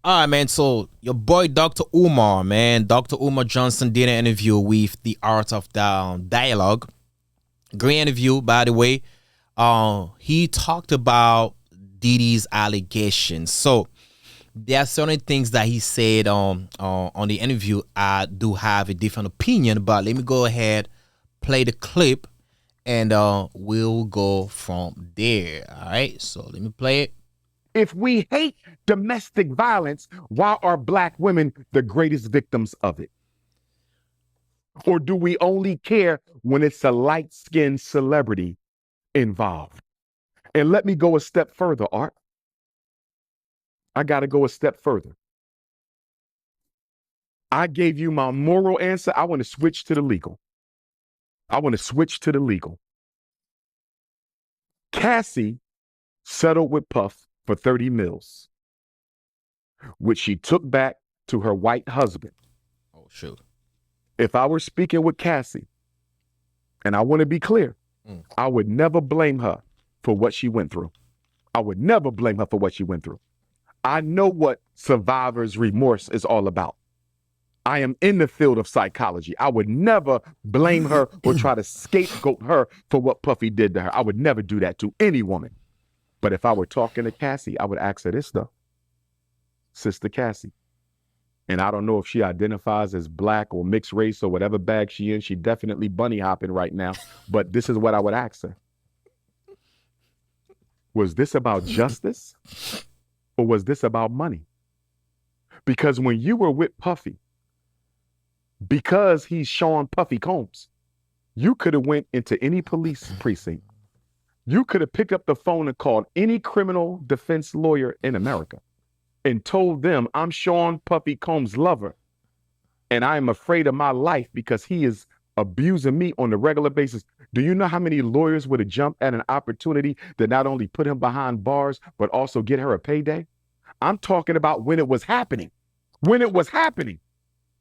All right, man. So your boy Dr. Umar, man, Dr. Umar Johnson did an interview with the Art of Dialogue. Great interview, by the way. He talked about Diddy's allegations. So there are certain things that he said on the interview. I do have a different opinion, but let me go ahead, play the clip, and we'll go from there. All right. So let me play it. If we hate domestic violence, why are black women the greatest victims of it? Or do we only care when it's a light skinned celebrity involved? And let me go a step further, Art. I got to go a step further. I gave you my moral answer. I want to switch to the legal. Casie settled with Puff for 30 mils, which she took back to her white husband. Oh, shoot. If I were speaking with Casie, and I want to be clear, I would never blame her for what she went through. I know what survivor's remorse is all about. I am in the field of psychology. I would never blame her or try to scapegoat her for what Puffy did to her. I would never do that to any woman. But if I were talking to Casie, I would ask her this though. Sister Casie. And I don't know if she identifies as black or mixed race or whatever bag she in. She definitely bunny hopping right now. But this is what I would ask her. Was this about justice or was this about money? Because when you were with Puffy, because he's Sean Puffy Combs, you could have went into any police precinct. You could have picked up the phone and called any criminal defense lawyer in America and told them, I'm Sean Puffy Combs' lover, and I am afraid of my life because he is abusing me on a regular basis. Do you know how many lawyers would have jumped at an opportunity to not only put him behind bars, but also get her a payday? I'm talking about when it was happening.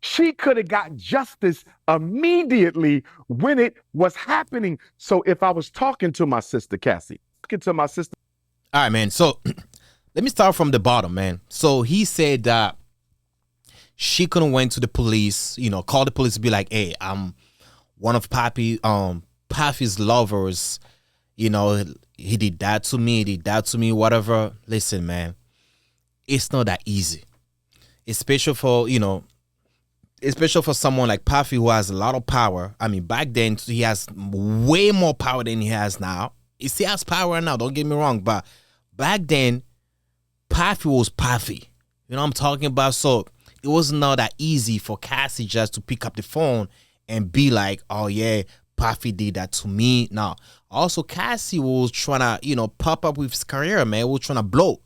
She could have got justice immediately when it was happening. So if I was talking to my sister, Casie, All right, man. So let me start from the bottom, man. So he said that she could have went to the police, call the police and be like, hey, I'm one of Pappy's lovers. He did that to me, whatever. Listen, man, it's not that easy. Especially for someone like Puffy who has a lot of power. I mean, back then he has way more power than he has now. He still has power now, don't get me wrong, but back then, Puffy was Puffy. You know what I'm talking about? So it was not that easy for Casie just to pick up the phone and be like, oh yeah, Puffy did that to me. No. Also, Casie was trying to, pop up with his career, man. He was trying to blow.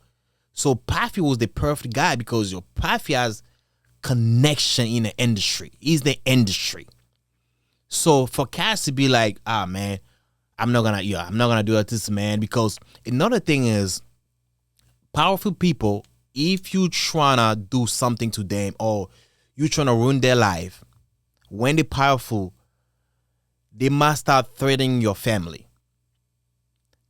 So Puffy was the perfect guy because Puffy has connection in the industry. He's the industry. So for Casie to be like, man, I'm not gonna do that to this man, because another thing is powerful people, if you tryna do something to them or you tryna ruin their life, when they're powerful, they must start threatening your family.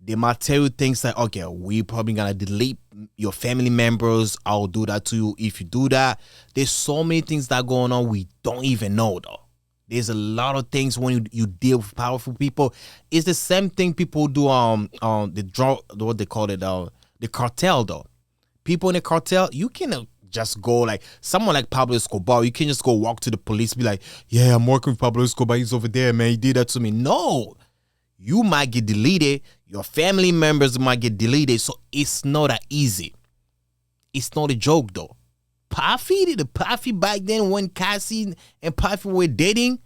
They might tell you things like, okay, we probably gonna delete your family members. I'll do that to you if you do that. There's so many things that are going on we don't even know though. There's a lot of things when you deal with powerful people. It's the same thing people do what they call it, the cartel though. People in the cartel, you can just go like someone like Pablo Escobar. You can just go walk to the police, be like, yeah, I'm working with Pablo Escobar. He's over there, man. He did that to me. No. You might get deleted. Your family members might get deleted. So it's not that easy. It's not a joke though. Puffy back then when Casie and Puffy were dating,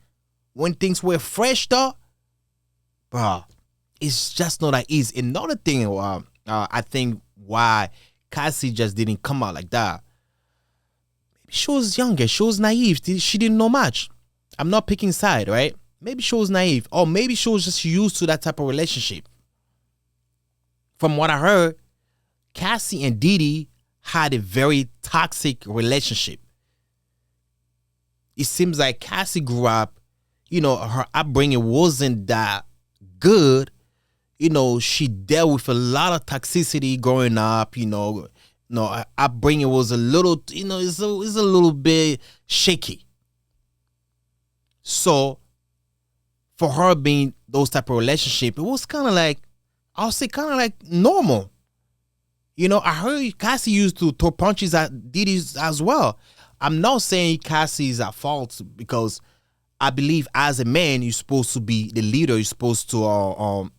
when things were fresh though, bro, it's just not that easy. Another thing, I think why Casie just didn't come out like that. Maybe she was younger. She was naive. She didn't know much. I'm not picking side, right? Maybe she was naive, or maybe she was just used to that type of relationship. From what I heard, Casie and Diddy had a very toxic relationship. It seems like Casie grew up, her upbringing wasn't that good. She dealt with a lot of toxicity growing up, no, upbringing was a little, it's a little bit shaky. So for her being those type of relationship, it was kind of like, I'll say kind of like normal. I heard Casie used to throw punches at Diddy as well. I'm not saying Casie is at fault because I believe as a man, you're supposed to be the leader. You're supposed to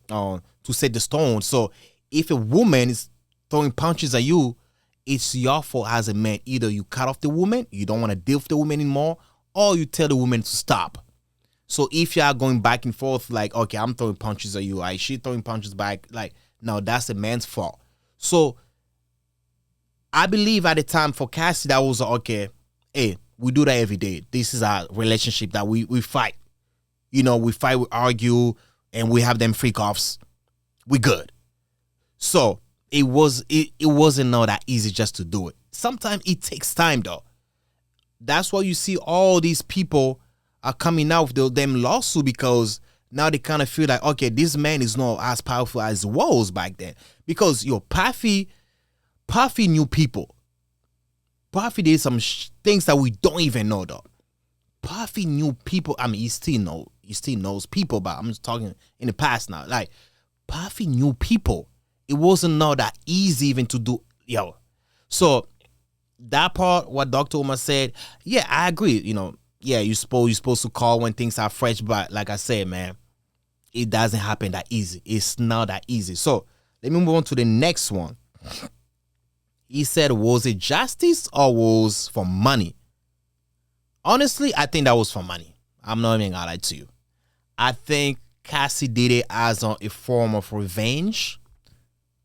set the stone. So if a woman is throwing punches at you, it's your fault as a man. Either you cut off the woman, you don't want to deal with the woman anymore, or you tell the woman to stop. So if you are going back and forth, like, okay, I'm throwing punches at you, she throwing punches back, like, no, that's a man's fault. So I believe at the time for Casie, that was okay, hey, we do that every day. This is our relationship that we fight. We fight, we argue, and we have them freak offs. We good. So it wasn't not that easy just to do it. Sometimes it takes time though. That's why you see all these people are coming out with them lawsuit, because now they kind of feel like, okay, this man is not as powerful as he was back then. Because Puffy knew people. Puffy did some things that we don't even know though. Puffy knew people. I mean, he still knows people, but I'm just talking in the past now. Like, Puffy knew people. It wasn't not that easy even to do. So that part, what Dr. Umar said, yeah, I agree. Yeah, you're supposed to call when things are fresh, but like I said, man, it doesn't happen that easy. It's not that easy. So let me move on to the next one. He said, was it justice or was for money? Honestly, I think that was for money. I'm not even gonna lie to you. I think Casie did it as a form of revenge,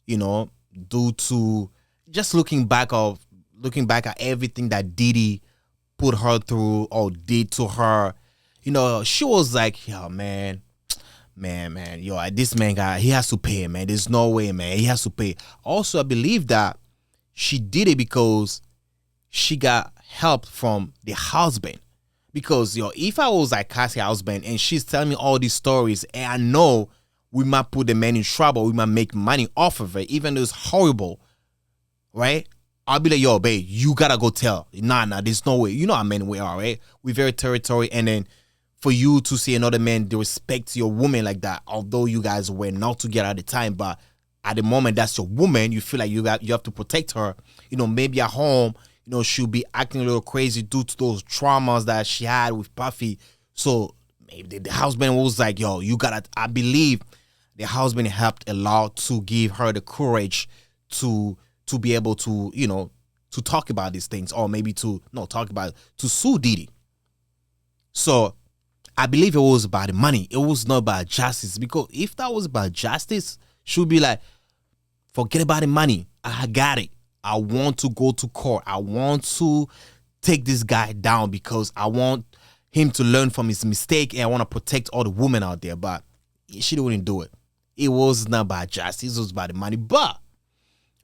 due to just looking back at everything that Diddy put her through or did to her. She was like, yo, man, this man he has to pay, man. There's no way, man. He has to pay. Also, I believe that she did it because she got help from the husband. Because, if I was like Casie's husband and she's telling me all these stories and I know we might put the man in trouble, we might make money off of it, even though it's horrible, right? I'll be like, yo, babe, you gotta go tell. Nah, there's no way. You know how men we are, right? We're very territorial. And then for you to see another man respect your woman like that, although you guys were not together at the time, but at the moment that's your woman, you feel like you have to protect her. Maybe at home, she'll be acting a little crazy due to those traumas that she had with Puffy. So maybe the husband was like, yo, I believe the husband helped a lot to give her the courage to be able to, to talk about these things, or maybe to sue Diddy. So I believe it was about the money. It was not about justice, because if that was about justice, she would be like, forget about the money. I got it. I want to go to court. I want to take this guy down because I want him to learn from his mistake, and I want to protect all the women out there. But she didn't do it. It was not about justice. It was about the money. But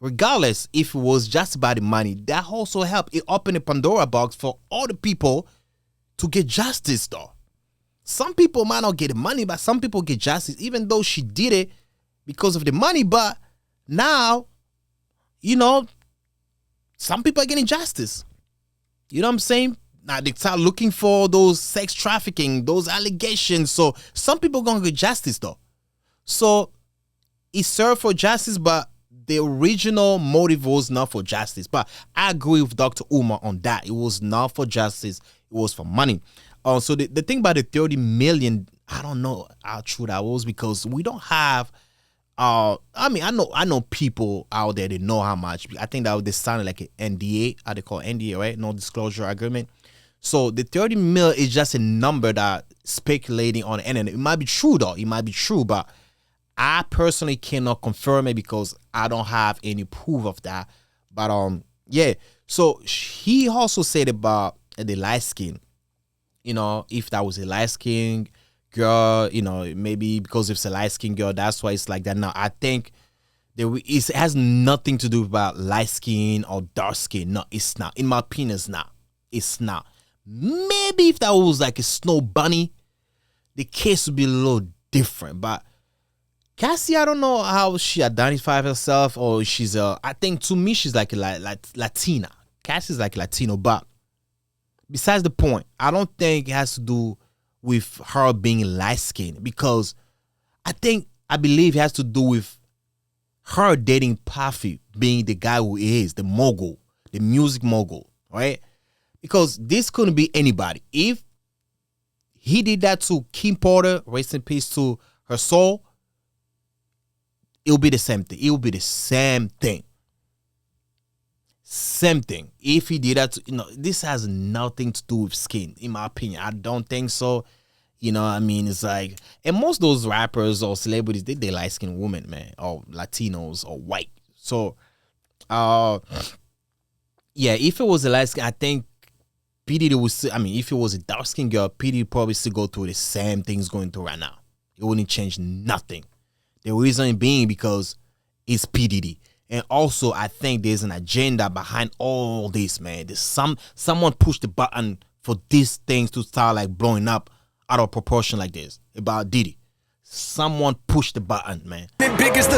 regardless, if it was just about the money, that also helped. It opened a Pandora box for all the people to get justice, though. Some people might not get the money, but some people get justice, even though she did it because of the money. But now, some people are getting justice. You know what I'm saying? Now they start looking for those sex trafficking, those allegations. So some people are going to get justice, though. So it served for justice, but the original motive was not for justice. But I agree with Dr. Umar on that. It was not for justice. It was for money. So the thing about the 30 million, I don't know how true that was, because we don't have, I know people out there that know how much. I think that they sounded like an NDA, how they call it, NDA, right? No disclosure agreement. So the 30 mil is just a number that speculating on the internet. It might be true though. It might be true, but I personally cannot confirm it because I don't have any proof of that. But yeah. So he also said about the light skin. If that was a light skin girl, maybe because it's a light skin girl, that's why it's like that. Now I think it has nothing to do about light skin or dark skin. No, it's not. In my opinion, it's not. It's not. Maybe if that was like a snow bunny, the case would be a little different. But Cassie, I don't know how she identifies herself, or she's I think to me she's like Latina. Cassie's like Latino, but besides the point, I don't think it has to do with her being light skinned, because I believe it has to do with her dating Puffy, being the guy who is the mogul, the music mogul, right? Because this couldn't be anybody. If he did that to Kim Porter, rest in peace to her soul, it'll be the same thing. It will be the same thing. Same thing. If he did that, this has nothing to do with skin, in my opinion. I don't think so. You know what I mean? It's like, and most of those rappers or celebrities, they light-skinned women, man, or Latinos or white. So, yeah, if it was a light skin, I think P. Diddy would, if it was a dark-skinned girl, P. Diddy would probably still go through the same things going through right now. It wouldn't change nothing. The reason being because it's P. Diddy. And also, I think there's an agenda behind all this, man. There's someone pushed the button for these things to start like blowing up out of proportion like this about Diddy. Someone pushed the button, man. Biggest